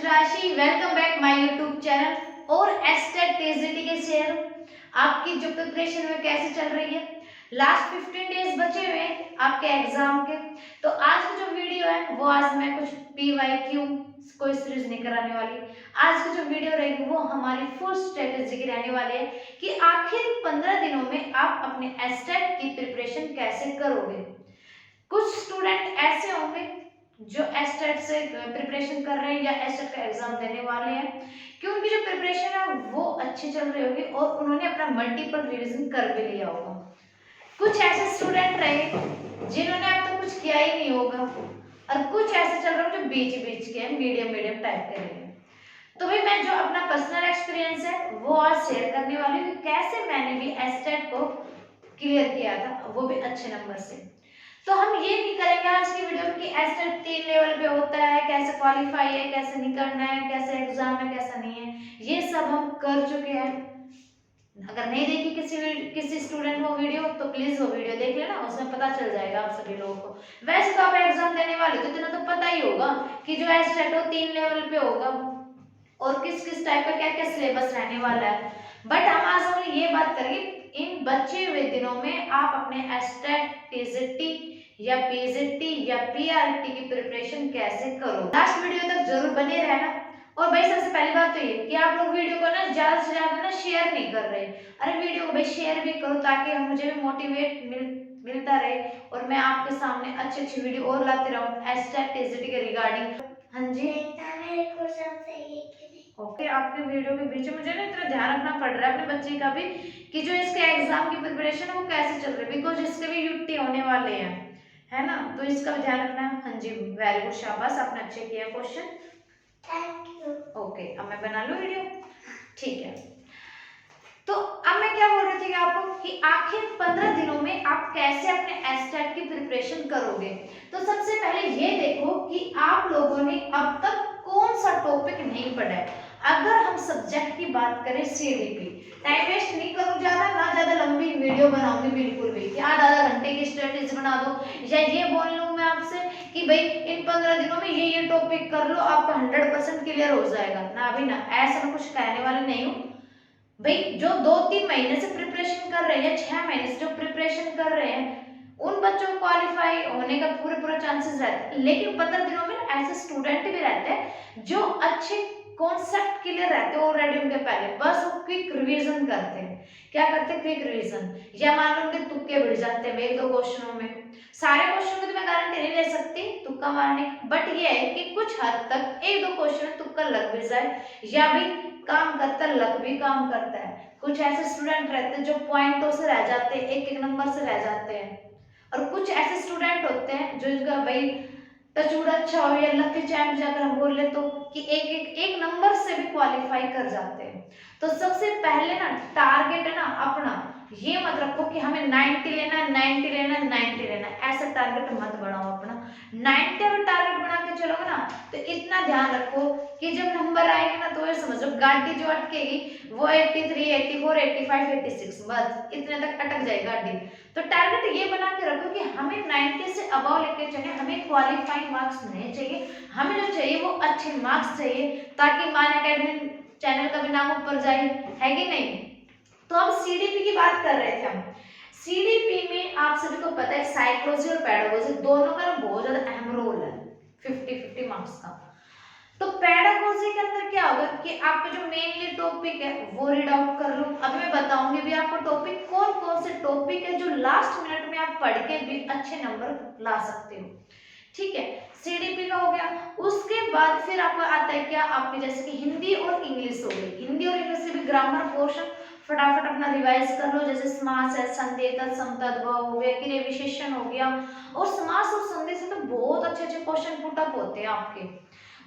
राशि, welcome back my YouTube channel. और estate TGT के शेयर आपकी जो प्रिपरेशन में कैसे चल रही है। लास्ट 15 डेज बचे हुए हैं आपके एग्जाम के। तो आज की जो वीडियो है वो आज मैं कुछ PYQ कोई सीरीज नहीं कराने वाली। आज की जो वीडियो रहेगी वो हमारी फुल स्ट्रेटेजी की रहने वाली है कि आखिर 15 दिनों में आप अपने एस्टेट की प्रिपरेशन कैसे करोगे। कुछ स्टूडेंट ऐसे होंगे जो एस्टेट से प्रिपरेशन कर रहे हैं या एस्टेट का एग्जाम देने वाले हैं कि उनकी जो प्रिपरेशन है वो अच्छी चल रही होगी और उन्होंने अपना मल्टीपल रिवीजन कर भी लिया होगा। कुछ ऐसे स्टूडेंट रहे जिन्होंने अब तक कुछ किया ही नहीं होगा और कुछ ऐसे चल रहे हैं जो बीच बीच के मीडियम मीडियम टाइप के रहे। तो भाई मैं जो अपना पर्सनल एक्सपीरियंस है वो आज शेयर करने वाली हूँ कैसे मैंने भी एस्टेट को क्लियर किया था, वो भी अच्छे नंबर से। तो हम ये नहीं करेंगे आज की वीडियो में कि एस्टेट 3 लेवल पे होता है, कैसे क्वालिफाई है, कैसे नहीं करना है, कैसे एग्जाम है, कैसा नहीं है, ये सब हम कर चुके हैं। अगर नहीं देखी किसी स्टूडेंट को वीडियो तो प्लीज वो वीडियो देख लेना, उसमें पता चल जाएगा आप सभी लोगों को। वैसे तो आप एग्जाम देने वाले तो इतना तो पता ही होगा कि जो एस्टेट हो 3 लेवल पे होगा और किस किस टाइप का क्या क्या सिलेबस रहने वाला है। बट हम आज हम ये बात करेंगे इन बचे हुए दिनों में आप अपने एस्टेट, टीजीटी या पीजीटी या पीआरटी की प्रिपरेशन कैसे करो। लास्ट वीडियो तक जरूर बने रहना। और भाई सबसे पहली बात तो ये कि आप लोग वीडियो को ना ज्यादा से ज्यादा ना शेयर नहीं कर रहे। अरे वीडियो को भाई शेयर भी करो ताकि मुझे भी मोटिवेट मिलता रहे और मैं आपके सामने अच्छी अच्छी वीडियो और लाती रहूं एस्टेट टीजीटी के रिगार्डिंग। हाँ जी ओके आपके वीडियो के बीच में मुझे ना इतना ध्यान रखना पड़ रहा है अपने बच्चे का भी कि जो इसके एग्जाम की प्रिपरेशन है वो कैसे चल रही है, बिकॉज इसके भी यूटी होने वाले हैं, है ना, तो इसका भी ध्यान रखना है। हाँ जी वेरी गुड, शाबाश, आपने अच्छे किया क्वेश्चन, थैंक यू। ओके अब मैं बना लूं वीडियो, ठीक है। तो अब मैं क्या बोल रही थी आपको कि आखिर 15 दिनों में आप कैसे अपने एस्टेट की प्रिपरेशन करोगे। तो सबसे पहले ये देखो कि आप लोगों ने अब तक कौन सा टॉपिक नहीं पढ़ा है। अगर हम सब्जेक्ट की बात करें सीडीपी, टाइम वेस्ट नहीं करूं ज्यादा, ना ज्यादा लंबी वीडियो बनाऊंगी बिल्कुल भी कि आधा घंटे की स्ट्रेटेजी बना दो या ये बोल लूं मैं आपसे कि भाई इन 15 दिनों में ये टॉपिक कर लो आपका 100% क्लियर हो जाएगा। ना अभी ना ऐसा मैं कुछ कहने वाले नहीं हूँ भाई। जो 2-3 महीने से प्रिपरेशन कर रहे हैं, 6 महीने से जो प्रिपरेशन कर रहे हैं उन बच्चों को क्वालिफाई होने का पूरे चांसेस रहते हैं। लेकिन 15 दिनों में ऐसे स्टूडेंट भी रहते हैं जो अच्छे कॉन्सेप्ट क्लियर रहते हैं ऑलरेडी उनके पहले, बस वो क्विक रिवीजन करते हैं। क्या करते हैं? Quick revision. या मान लो उनके तुक्के बढ़ जाते हैं 1-2 क्वेश्चनों में। सारे क्वेश्चन में तो मैं गारंटी नहीं ले सकती तुक्का मारने, बट ये है कि कुछ हद तक 1-2 क्वेश्चन तुक्का लग भी जाए या भी काम करता है, लक भी काम करता है। कुछ ऐसे स्टूडेंट रहते हैं जो पॉइंटों से रह जाते हैं, एक नंबर से रह जाते हैं, और कुछ ऐसे स्टूडेंट होते हैं जो इनका भाई टचवुड अच्छा हो या लकी चांस अगर हम बोल ले तो कि एक नंबर से भी क्वालिफाई कर जाते हैं। तो सबसे पहले ना टारगेट है ना अपना ये मत रखो कि हमें 90 लेना है, 90 लेना है, 90 लेना है, ऐसा टारगेट मत बनाओ अपना। 90 अगर टारगेट बना के चलोगे ना तो इतना ध्यान रखो कि जब नंबर आएंगे ना तो ये समझो गाड़ी जो अटकेगी वो 83, 84, 85, 86 बस इतने तक अटक जाएगी गाड़ी। तो टारगेट ये बना के रखो कि हमें 90 से अबव लेके चले, हमें क्वालिफाइंग मार्क्स नहीं चाहिए, हमें जो चाहिए वो अच्छे मार्क्स चाहिए ताकि मान अकेडमी चैनल का भी नाम ऊपर जाए, है कि नहीं। तो अब सीडीपी की बात कर रहे थे हम। सीडीपी में आप सभी को पता है साइकोलॉजी और पेडागोजी दोनों का बहुत ज्यादा अहम रोल है 50-50 मार्क्स का। तो पेडागोजी के अंदर क्या होगा कि आपका जो मेनली टॉपिक है वो रीड आउट कर लो। अभी मैं बताऊंगी भी आपको टॉपिक कौन कौन से टॉपिक है जो लास्ट मिनट में आप पढ़ के भी अच्छे नंबर ला सकते हो, ठीक है। सीडीपी का हो गया। उसके बाद फिर आपका आता है क्या, आपके जैसे कि हिंदी और इंग्लिश हो गई। हिंदी और इंग्लिश से भी ग्रामर पोर्शन फटाफट अपना रिवाइज कर लो, जैसे समास है, संदेह, तत्सम, तद्भव हो गया, क्रिया विशेषण हो गया। और समास और संदेह से तो बहुत अच्छे अच्छे क्वेश्चन पुट अप होते हैं आपके।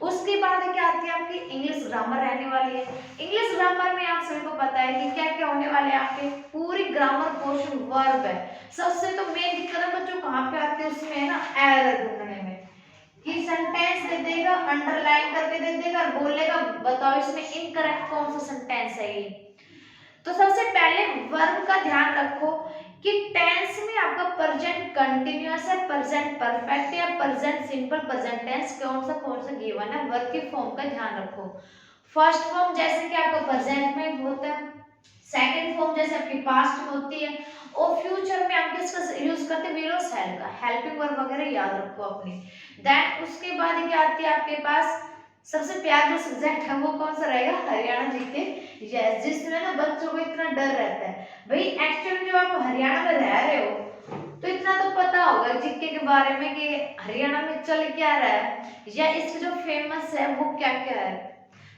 उसके बाद क्या आती है आपकी इंग्लिश ग्रामर रहने वाली है। इंग्लिश ग्रामर में आप सभी को पता है कि क्या क्या होने वाले हैं आपके पूरी ग्रामर पोर्शन वर्ब है। सबसे तो मेन दिक्कत बच्चों कहाँ पे आती है उसमें है ना एरर ढूंढने में कि सेंटेंस दे देगा अंडरलाइन करके दे देगा और बोलेगा बताओ इसमें इनकरेक्ट कौन सा सेंटेंस है ये। तो सबसे पहले वर्ब का ध्यान रखो कि टेंस में आपका प्रेजेंट कंटिन्यूअस है, प्रेजेंट परफेक्ट या प्रेजेंट सिंपल, प्रेजेंट टेंस कौन सा गिवन है, वर्ब की फॉर्म का ध्यान रखो। फर्स्ट फॉर्म जैसे कि आपका प्रेजेंट में होता है, सेकंड फॉर्म जैसे आपकी पास्ट में होती है, और फ्यूचर में आप किसका यूज करते हैं, विल और शैल का, हेल्पिंग वर्ब वगैरह याद रखो अपनी। देन उसके बाद क्या आती है आपके पास, सबसे प्यारा जो सब्जेक्ट है वो कौन सा रहेगा, हरियाणा जीके, यस, जिसमें ना बच्चों को इतना डर रहता है भाई, एक्चुअली जो आप हरियाणा में रह रहे हो तो इतना तो पता होगा जीके के बारे में कि हरियाणा में चल क्या रहा है, या इसके जो फेमस है वो क्या क्या है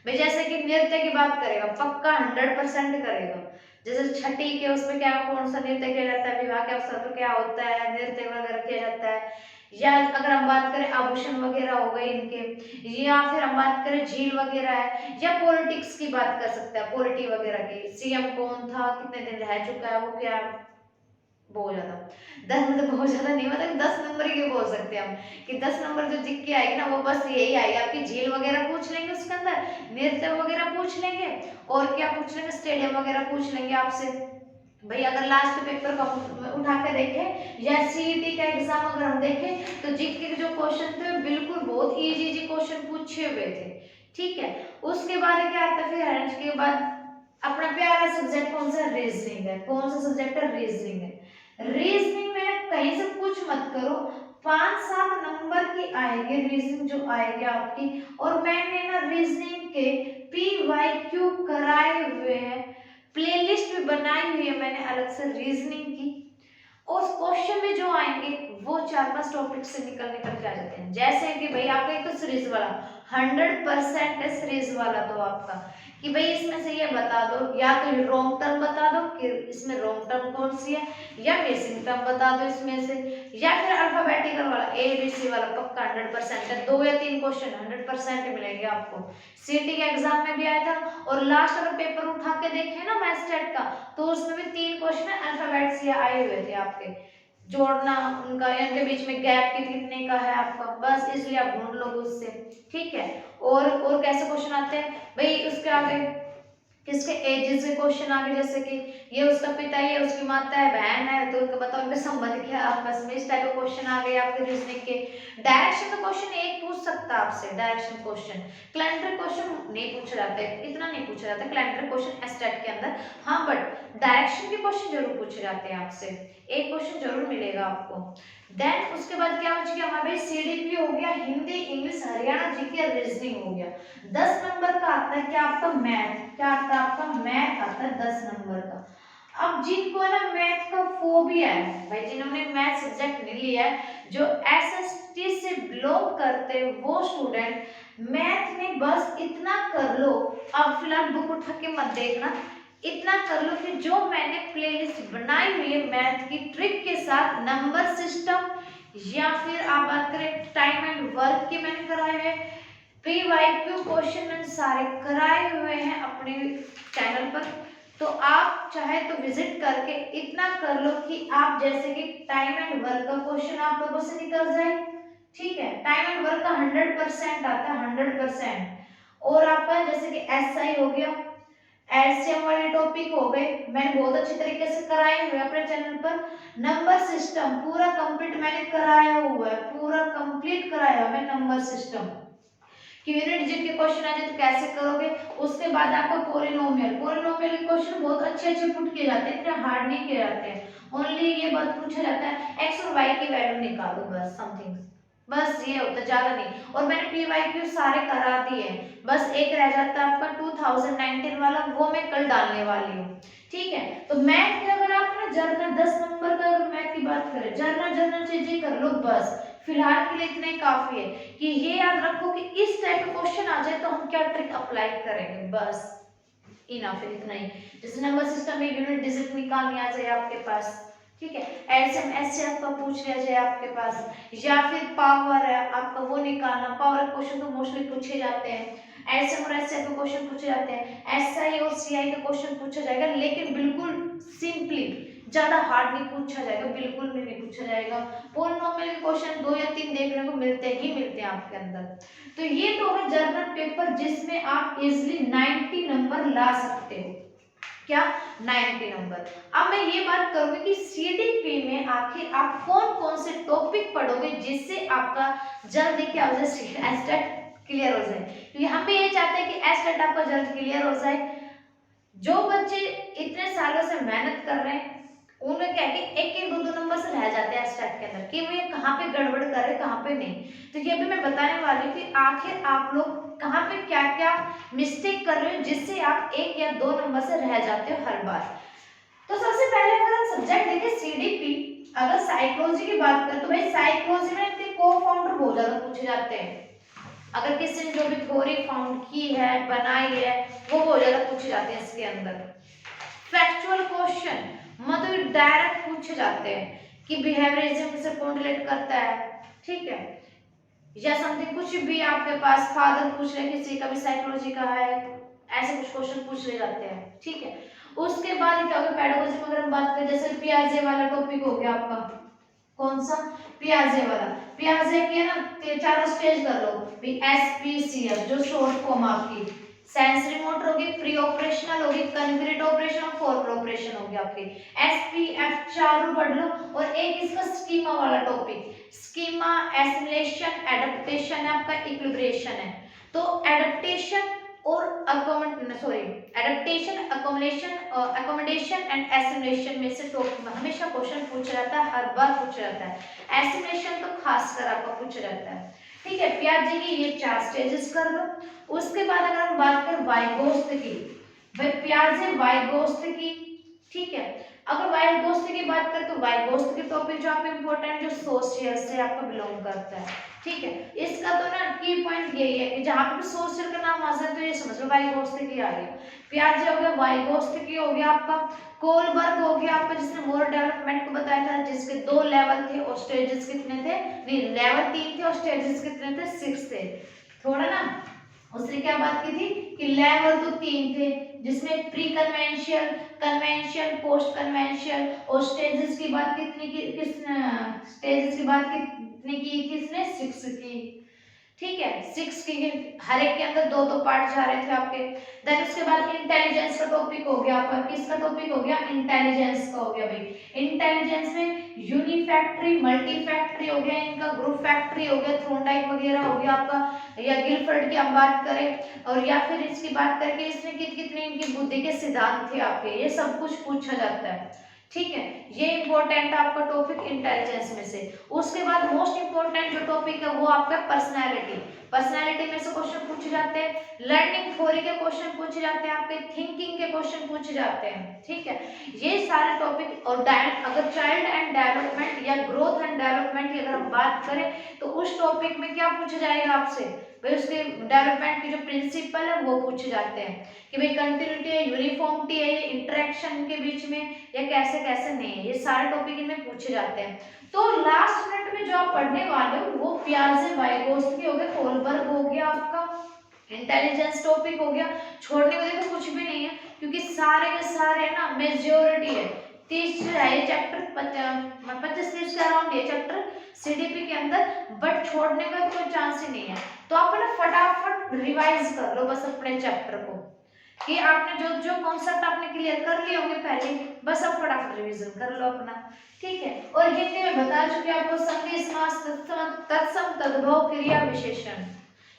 भाई। जैसे कि नृत्य की बात करेगा पक्का 100% करेगा, जैसे छठी के उसमें क्या कौन सा नृत्य किया जाता है, विवाह के अवसर पर क्या होता है, नृत्य वगैरह किया जाता है, या अगर हम बात करें आभूषण वगैरह हो गए इनके, या फिर हम बात करें झील वगैरह है, या पॉलिटिक्स की बात कर सकते हैं, पॉलिटी वगैरह की, सीएम कौन था, कितने दिन रह चुका है, वो क्या, बहुत ज्यादा 10 मतलब बहुत ज्यादा नहीं, मतलब 10 नंबर ही बोल सकते हैं हम कि 10 नंबर जो जिक के आएगी ना वो बस यही आएगी आपकी, झील वगैरह पूछ लेंगे उसके अंदर, नृत्य वगैरह पूछ लेंगे, और क्या पूछ लेंगे, स्टेडियम वगैरह पूछ लेंगे आपसे भाई। अगर लास्ट पेपर का उठा के देखें या सीईटी का एग्जाम अगर हम देखें तो जीके के जो क्वेश्चन थे बिल्कुल बहुत इजी क्वेश्चन पूछे हुए थे, ठीक है। उसके बाद क्या आता है फिर हरियाणा के बाद अपना प्यारा सब्जेक्ट कौन सा, रीजनिंग है। कौन सा सब्जेक्ट है, रीजनिंग है। रीजनिंग में कहीं से कुछ मत करो, 5-7 नंबर की आएगी रीजनिंग जो आएगी आपकी, और मैंने ना रीजनिंग के PYQ कराए हुए हैं, प्लेलिस्ट भी बनाई हुई है मैंने अलग से रीजनिंग की, और क्वेश्चन में जो आएंगे वो 4-5 टॉपिक से निकल के आ जाते हैं। जैसे कि भाई आपका एक तो सीरीज वाला 100% है, सीरीज वाला तो आपका कि भाई इसमें से ये बता दो, या तो रॉन्ग टर्म बता दो कि इसमें रॉन्ग टर्म कौन सी है, या मिसिंग टर्म बता दो इसमें से, या फिर अल्फाबेटिकल वाला ABC वाला पक्का 100% है। 2 या 3 क्वेश्चन 100% मिलेंगे आपको, सीटी के एग्जाम में भी आया था, और लास्ट अगर पेपर उठा के देखे ना मैथ्स स्टेट का तो उसमें भी 3 क्वेश्चन अल्फाबेट से आए हुए थे आपके, जोड़ना उनका, इनके बीच में गैप कितने का है आपका, बस इसलिए आप ढूंढ लो उससे, ठीक है। और कैसे क्वेश्चन आते हैं भाई, उसके आगे किसके एजेस के क्वेश्चन आगे, जैसे कि ये उसका पिता है, ये उसकी माता है, बहन है, तो उनका बताओ उनके संबंध क्या है आपस में, इस टाइप के क्वेश्चन आ गए आपके रीजनिंग के। डायरेक्शन का क्वेश्चन एक पूछ सकता है आपसे, डायरेक्शन क्वेश्चन, कैलेंडर क्वेश्चन नहीं पूछा जाता है, इतना नहीं पूछा जाता कैलेंडर क्वेश्चन एस्टेट के अंदर, हाँ बट डायरेक्शन के क्वेश्चन जरूर पूछे जाते हैं आपसे, एक क्वेश्चन जरूर मिलेगा आपको। देन उसके बाद क्या बच गया हमारे CDP हो गया, Hindi English Haryana GK reasoning हो गया। 10 नंबर का आता है क्या आपका मैथ, क्या आता है आपका मैथ आता है 10 नंबर का। अब जिनको है ना मैथ का फोबिया है भाई, जिन्होंने मैथ सब्जेक्ट नहीं लिया है, जो SST से बिलोंग करते हैं वो स्टूडेंट, मैथ में बस इतना कर लो, अब फिलहाल बुक उठा के मत देखना, इतना कर लो कि जो मैंने प्लेलिस्ट बनाई हुई है मैथ की ट्रिक के साथ, नंबर सिस्टम, या फिर आप बात करें टाइम एंड वर्क के मैंने कराए हुए, PYQ क्वेश्चन मैंने सारे कराए हुए हैं अपने चैनल पर, तो आप चाहे तो विजिट करके इतना कर लो कि आप जैसे कि टाइम एंड वर्क का क्वेश्चन आप लोगों से निकल जाए, ठीक है। टाइम एंड वर्क का 100% आता है, 100%। और आपका जैसे कि SI हो गया, एलसीएम वाले टॉपिक हो गए, मैंने बहुत अच्छी तरीके से कराए हुए अपने चैनल पर। नंबर सिस्टम पूरा कंप्लीट मैंने कराया हुआ है, पूरा कंप्लीट कराया हुआ है नंबर सिस्टम कि यूनिट डिजिट के क्वेश्चन आ जाए तो कैसे करोगे। उसके बाद आपका पॉलिनोमियल के क्वेश्चन बहुत अच्छे पुट किए जाते हैं, इतने हार्ड नहीं किए जाते हैं, ओनली ये बात पूछा जाता है एक्स और वाई की वैल्यू निकालो बस, समथिंग, बस ये होता, ज्यादा नहीं। और मैंने PYQ सारे करा दिए, बस एक रह जाता है आपका 2019 वाला, वो मैं कल डालने वाली हूँ, ठीक है। तो मैथ के अगर आप ना जर्नल 10 नंबर का अगर मैथ की बात करें, जर्नल चीजें कर लो बस, फिलहाल के लिए इतना ही काफी है कि ये याद रखो कि इस टाइप का क्वेश्चन आ जाए तो हम क्या ट्रिक अप्लाई करेंगे, बस इनफ है, इतना ही। जैसे नंबर सिस्टम में यूनिट डिजिट निकालनी आ जाए आपके पास, ठीक है, एलसीएम एचसीएफ का पूछ लिया जाए आपके पास, या फिर पावर है आपका वो निकालना, पावर क्वेश्चन तो मोस्टली पूछे जाते हैं, एलसीएम और एचसीएफ के क्वेश्चन पूछे जाते हैं, एसआई और सीआई का क्वेश्चन पूछा जाएगा, लेकिन बिल्कुल सिंपली, ज्यादा हार्ड नहीं पूछा जाएगा, बिल्कुल भी नहीं पूछा जाएगा। पॉलिनोमियल के क्वेश्चन 2 या 3 देखने को मिलते हैं आपके अंदर। तो ये तो है जर्नल पेपर जिसमें आप इजिली 90 नंबर ला सकते हो, क्या 90 नंबर। अब मैं ये बात करूंगी कि सीडीपी में आखिर आप कौन कौन से टॉपिक पढ़ोगे जिससे आपका जल्दी क्या हो जाए एस्टेट क्लियर हो जाए, क्योंकि हम भी ये चाहते हैं कि एस्टेट आपका जल्द क्लियर हो जाए। जो बच्चे इतने सालों से मेहनत कर रहे हैं उन्हें क्या है कि एक एक दो दो नंबर से रह जाते हैं स्टार्ट के अंदर कि वे कहाँ पे गड़बड़ कर रहे हैं कहाँ पे नहीं। तो ये भी मैं बताने वाली हूँ कि आखिर आप लोग कहाँ पे क्या क्या मिस्टेक कर रहे हो जिससे आप एक या दो नंबर से रह जाते हो हर बार। तो सबसे पहले अगर हम सब्जेक्ट देखें सीडीपी, अगर साइकोलॉजी की बात करें तो भाई साइकोलॉजी में इनके को फाउंडर बहुत ज्यादा पूछे जाते हैं। अगर किसी ने जो भी थ्योरी फाउंड की है बनाई है वो बहुत ज्यादा पूछे जाते हैं इसके अंदर। फैक्चुअल क्वेश्चन मतलब डायरेक्ट पूछे जाते हैं कि बिहेवियरिज्म से कौन रिलेट करता है, ठीक है, या समथिंग कुछ भी आपके पास फादर पूछ रहे किसी का भी साइकोलॉजी का है, ऐसे कुछ क्वेश्चन पूछ ले जाते हैं, ठीक है। उसके बाद क्या होगा पेडागोजी में अगर हम बात करें जैसे पियाजे वाला टॉपिक हो गया आपका, कौन सा पियाजे वाला, पियाजे की है ना चारों स्टेज कर लो SPCF जो शॉर्ट फॉर्म आपकी सेंसरी मोटर होगी, प्री ऑपरेशनल होगी, कंक्रीट ऑपरेशन और फॉर्मल ऑपरेशन होगी आपकी। SPF चारों पढ़ लो। और एक इसका स्कीमा वाला टॉपिक, स्कीमा एसिमुलेशन एडेप्टेशन है आपका, इक्विलिब्रेशन है। तो एडेप्टेशन और एडेप्टेशन अकोमोडेशन एंड एसिमुलेशन में से हमेशा क्वेश्चन पूछा जाता है, हर बार पूछा जाता है। एसिमुलेशन तो खासकर आपका पूछा जाता है, ठीक है। पियाजे की ये 4 स्टेजेस कर लो। उसके बाद अगर हम बात करें वाइगोस्त की, भाई पियाजे वाइगोस्त की, ठीक है। अगर वाइगोस्त की बात करें तो वाइगोस्त के टॉपिक जो आपको इंपॉर्टेंट जो सोशियल से आपका बिलोंग करता है, ठीक है। इसका तो ना की पॉइंट यही है कि जहां पे सोशल का नाम आ जाए तो ये समझ लो वाइगोस्त की आ गया। पियाजे हो गया, वाइगोस्त की हो गया आपका, कोलबर्ग हो गया आपका जिसने मोर डेवलपमेंट को बताया था जिसके 2 लेवल थे और स्टेजेस कितने थे, नहीं लेवल 3 थे और स्टेजेस कितने थे 6 थे। थोड़ा ना उसने क्या बात की थी कि लेवल तो 3 थे जिसमें pre conventional, conventional, post conventional और स्टेजेस की बात कितनी की, स्टेजेस की बात कितनी की किसने 6 की, ठीक है। 6 की हर एक के अंदर 2 पार्ट जा रहे थे आपके। देन उसके बाद इंटेलिजेंस का टॉपिक हो गया आपका, किसका टॉपिक हो गया इंटेलिजेंस का हो गया भाई। इंटेलिजेंस में यूनिफैक्टरी मल्टी फैक्टरी हो गया, इनका ग्रुप फैक्टरी हो गया, थ्रोनडाइक वगैरह हो गया आपका, या गिलफर्ड की हम बात करें और या फिर इसकी बात करके इसमें कितने इनकी बुद्धि के सिद्धांत थे आपके, ये सब कुछ पूछा जाता है, ठीक है। ये इंपॉर्टेंट आपका टॉपिक इंटेलिजेंस में से। उसके बाद मोस्ट इंपॉर्टेंट जो टॉपिक है वो आपका पर्सनालिटी, पर्सनालिटी में से क्वेश्चन पूछे जाते हैं, लर्निंग थ्योरी के क्वेश्चन पूछे जाते हैं आपके, थिंकिंग के क्वेश्चन पूछे जाते हैं, ठीक है। ये सारे टॉपिक और अगर चाइल्ड एंड डेवलपमेंट या ग्रोथ एंड डेवलपमेंट की अगर हम बात करें तो उस टॉपिक में क्या पूछा जाएगा आपसे, भाई उसके डेवलपमेंट के जो प्रिंसिपल है वो पूछे जाते हैं कि भाई कंटिन्यूटी है, यूनिफॉर्मिटी है, ये इंटरेक्शन के बीच में या कैसे कैसे नहीं है, ये सारे टॉपिक इनमें पूछे जाते हैं। तो लास्ट मिनट में जो आप पढ़ने वाले हो वो पियाजे वाइगोत्स्की हो गया, कोलबर्ग हो गया आपका, इंटेलिजेंस टॉपिक हो गया। छोड़ने को देखो कुछ भी नहीं है क्योंकि सारे के सारे है ना मेजोरिटी है, 30 है ये चैप्टर, 25-30 के अराउंड ये चैप्टर सीडीपी के अंदर, बट छोड़ने का कोई चांस ही नहीं है। तो आप ना फटाफट रिवाइज कर लो बस अपने चैप्टर को कि आपने जो जो कॉन्सेप्ट आपने क्लियर कर लिए होंगे पहले, बस अब फटाफट रिवीजन कर लो अपना, ठीक है। और हिंदी में बता चुके आपको संधि समास तत्सम तद्भव क्रिया विशेषण,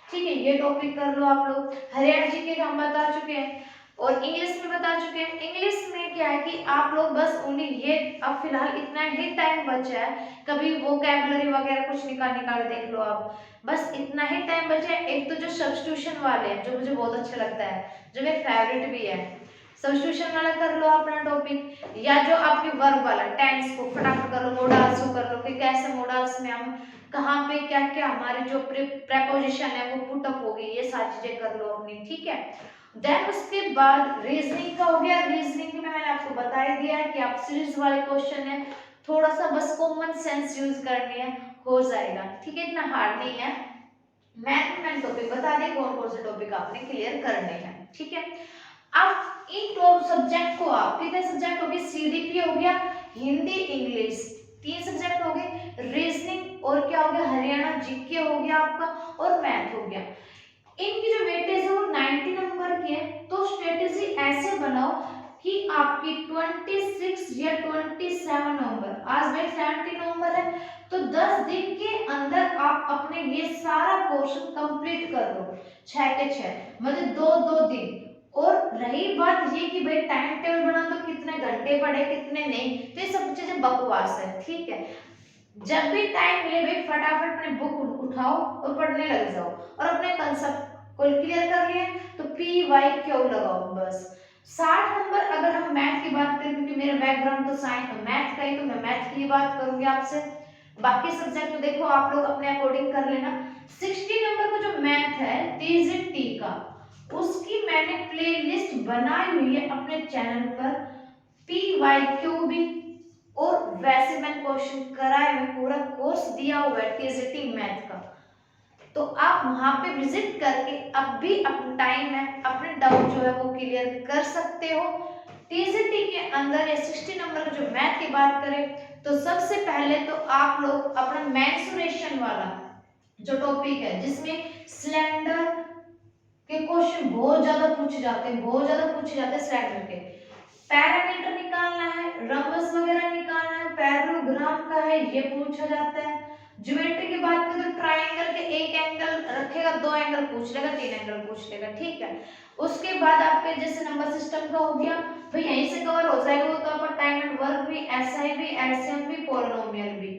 ठीक है, ये टॉपिक कर लो आप लोग। हरियाणा जी के हम बता चुके हैं और इंग्लिश में बता चुके हैं। इंग्लिश में क्या है कि आप लोग बस ओनली ये अब फिलहाल इतना ही टाइम बचा है, कभी वोकैबुलरी वगैरह कुछ निकाल देख लो आप, बस इतना ही टाइम बचा है। एक तो जो सब्स्टिट्यूशन वाले हैं जो मुझे बहुत अच्छा लगता है, जो मेरे फेवरेट भी है, सब्स्टिट्यूशन वाला कर लो अपना टॉपिक, या जो आपके वर्ब वाला टेंस को फटाफट कर लो, मोडाल्स को कर लो कि कैसे मोडाल्स में हम कहाँ पे क्या क्या हमारे जो प्रेपोजिशन है वो पुट अप होगी, ये सारी चीजें कर लो अपनी, ठीक है। देन उसके बाद रीजनिंग का हो गया। रीजनिंग में मैंने आपको बता ही दिया है कि आप सीरीज वाले क्वेश्चन है, थोड़ा सा बस कॉमन सेंस यूज करनी है, हो जाएगा, ठीक है, इतना हार्ड नहीं है। मैथ में टॉपिक बता दें कौन कौन से टॉपिक आपने क्लियर करने हैं, ठीक है। अब इन दो सब्जेक्ट को आप कितने सब्जेक्ट हो गए, सीडीपी हो गया, हिंदी इंग्लिश 3 सब्जेक्ट हो गए, रीजनिंग और क्या हो गया हरियाणा जीके हो गया आपका और मैथ हो गया। इनकी जो वेटेज है वो 90 नंबर की है। तो स्ट्रेटेजी ऐसे बनाओ कि आपकी 26 या 27 नवंबर, आज भाई 17 नवंबर है, तो 10 दिन के अंदर आप अपने ये सारा पोर्शन कंप्लीट कर लो, 6 के 6 मतलब 2-2 दिन। और रही बात ये कि भाई टाइम टेबल बना दो कितने घंटे पढ़े कितने नहीं, तो ये सब चीजें बकवास है, ठीक है। जब भी टाइम मिले भाई फटाफट अपने बुक उठाओ और पढ़ने लग जाओ, और अपने कंसेप्ट को क्लियर कर लिए तो PYQ लगाओ बस। 60 नंबर अगर हम मैथ की बात करें, क्योंकि मेरा बैकग्राउंड तो साइंस मैथ का ही, तो मैं मैथ की बात करूंगी आपसे। बाकी सब्जेक्ट तो देखो आप लोग अपने अकॉर्डिंग कर लेना। 60 नंबर का जो मैथ है TZT का, उसकी मैंने प्लेलिस्ट बनाई हुई है अपने चैनल पर, PYQ भी, और वैसे मैं क्वेश्चन कराए हुए, पूरा कोर्स दिया हुआ है TZT मैथ का, तो आप वहां पे विजिट करके अब भी अपना टाइम है, अपने डाउट जो है वो क्लियर कर सकते हो। TZT के अंदर या 60 नंबर का जो मैथ की बात करें, तो सबसे पहले तो आप लोग अपना मेंसुरेशन वाला जो टॉपिक है, जिसमें सिलेंडर के क्वेश्चन बहुत ज्यादा पूछे जाते हैं, बहुत ज्यादा पूछे जाते हैं सिलेंडर के, पैरामीटर निकालना है, रम्बस वगैरह निकालना है, पैरेललोग्राम का है ये पूछा जाता है। ज्योमेट्री की बात करें तो ट्राइंगल के एक एंगल रखेगा, 2 एंगल पूछ लेगा, 3 एंगल पूछ लेगा, ठीक है। उसके बाद आपके जैसे नंबर सिस्टम का हो गया, तो यहीं से कवर हो जाएगा वो, तो आपका टाइम एंड वर्क भी, SI भी, LCM भी, पॉलिनोमियल भी।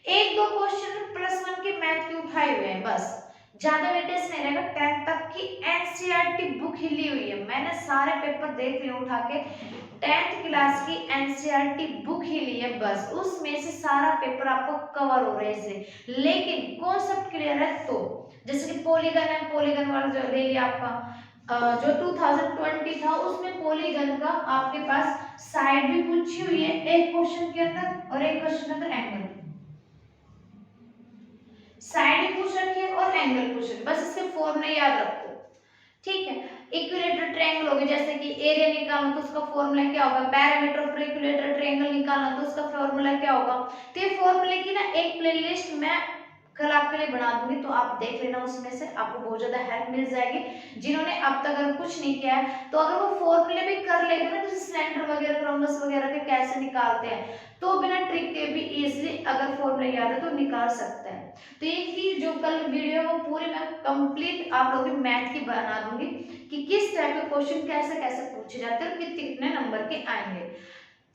एक दो क्वेश्चन +1 के मैथ के उठाए हुए हैं बस, ज्यादा वेटेज नहीं रहेगा। 10 तक की NCERT बुक हिली हुई है, मैंने सारे पेपर देख लिए उठा के, 10th क्लास की NCERT बुक ही ली है बस, उसमें से सारा पेपर आपको कवर हो रहे से, लेकिन कॉन्सेप्ट क्लियर है तो, जैसे कि पॉलीगन है, पॉलीगन वाला जो ले लिया आपका, जो 2020 था उसमें पॉलीगन का आपके पास साइड भी पूछी हुई है एक क्वेश्चन के अंदर, और एक क्वेश्चन के अंदर एंगल, साइड पूछ रखी है और एंगल पूछ रखी है, बस इसके फॉर्मूले याद रखो, ठीक है। इक्विलेटरल ट्रायंगल हो गया, जैसे कि एरिया निकालना तो उसका फॉर्मूला क्या होगा, पैरामीटर ऑफ इक्विलेटरल ट्रायंगल निकालना तो उसका फॉर्मूला क्या होगा। तो ये फॉर्मूले की ना एक प्लेलिस्ट मैं कल आपके लिए बना दूंगी, तो आप देख लेना, उसमें से आपको बहुत ज्यादा हेल्प मिल जाएगी। जिन्होंने अब तक अगर कुछ नहीं किया है, तो अगर वो फॉर्मूले भी कर लेंगे ना, जैसे सिलेंडर वगैरह, क्रॉम्बस वगैरह के कैसे निकालते हैं, तो बिना ट्रिक के भी इजीली अगर फॉर्मूला याद है तो निकाल सकते हैं। तो ये की जो कल वीडियो है वो पूरी मैं कंप्लीट आप लोगों की मैथ की बना दूंगी, कि किस टाइप के क्वेश्चन कैसे कैसे पूछे जाते हैं और कितने नंबर के आएंगे।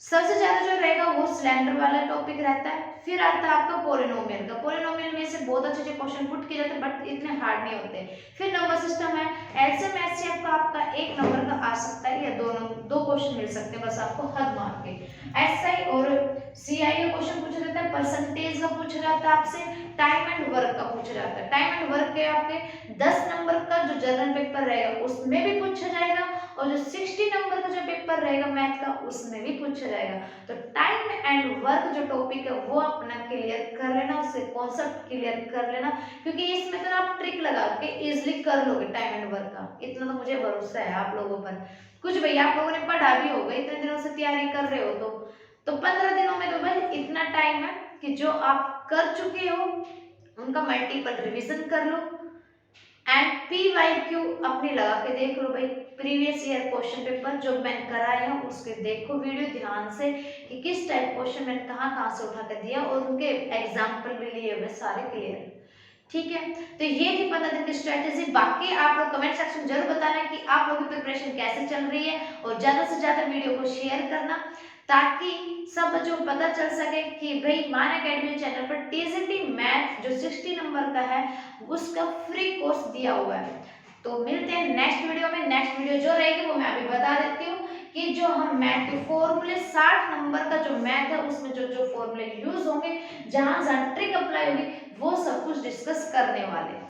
सबसे ज्यादा जो रहेगा वो सिलेंडर वाला टॉपिक रहता है, फिर आता है आपका पॉलिनोमियल का, पॉलिनोमियल में से बहुत अच्छे क्वेश्चन पुट किए जाते हैं बट इतने हार्ड नहीं होते। फिर नंबर सिस्टम है, एलसीएम एचसीएफ का आपका 1 नंबर का आ सकता है, या दो क्वेश्चन मिल सकते हैं बस आपको हद मार के। एसआई और सीआई का क्वेश्चन पूछा जाता है, परसेंटेज का पूछा जाता है आपसे, टाइम एंड वर्क का पूछा जाता है। टाइम एंड वर्क के आपके 10 नंबर का जो जनरल पेपर रहेगा उसमें भी पूछा जाएगा, और जो 60 नंबर का जो पेपर रहेगा मैथ का उसमें भी पूछा जाएगा। तो टाइम एंड वर्क जो टॉपिक है वो अपना क्लियर कर लेना, उससे कॉन्सेप्ट क्लियर कर लेना, क्योंकि इसमें तो आप ट्रिक लगा के इजीली कर लोगे टाइम एंड वर्क का, इतना तो मुझे भरोसा है आप लोगों पर। कुछ भैया आप लोगों ने पढ़ा भी होगा, इतने दिनों से तैयारी कर रहे हो, तो 15 दिनों में तो भाई इतना टाइम है कि जो आप कर चुके हो उनका मल्टीपल रिवीजन कर लो, एंड PYQ अपनी लगा के देख लो भाई, प्रीवियस ईयर क्वेश्चन पेपर जो मैंने कराए हैं उसके देखो वीडियो ध्यान से, कि किस टाइप क्वेश्चन मैंने कहाँ से उठा कर दिया, और उनके एग्जाम्पल भी लिए हुए सारे क्लियर, ठीक है। तो ये थी 15 दिन की स्ट्रेटेजी। बाकी आप लोग कमेंट सेक्शन जरूर बताना कि आप लोगों की प्रिपरेशन कैसे चल रही है, और ज्यादा से ज्यादा वीडियो को शेयर करना, ताकि सब बच्चों को पता चल सके कि भाई मान अकेडमी चैनल पर TZT मैथ जो 60 नंबर का है उसका फ्री कोर्स दिया हुआ है। तो मिलते हैं नेक्स्ट वीडियो में। नेक्स्ट वीडियो जो रहेगी वो मैं अभी बता देती हूँ, कि जो हम मैथ के फॉर्मूले 60 नंबर का जो मैथ है उसमें जो जो फॉर्मूले यूज होंगे, जहां जहां ट्रिक अप्लाई होगी, वो सब कुछ डिस्कस करने वाले हैं।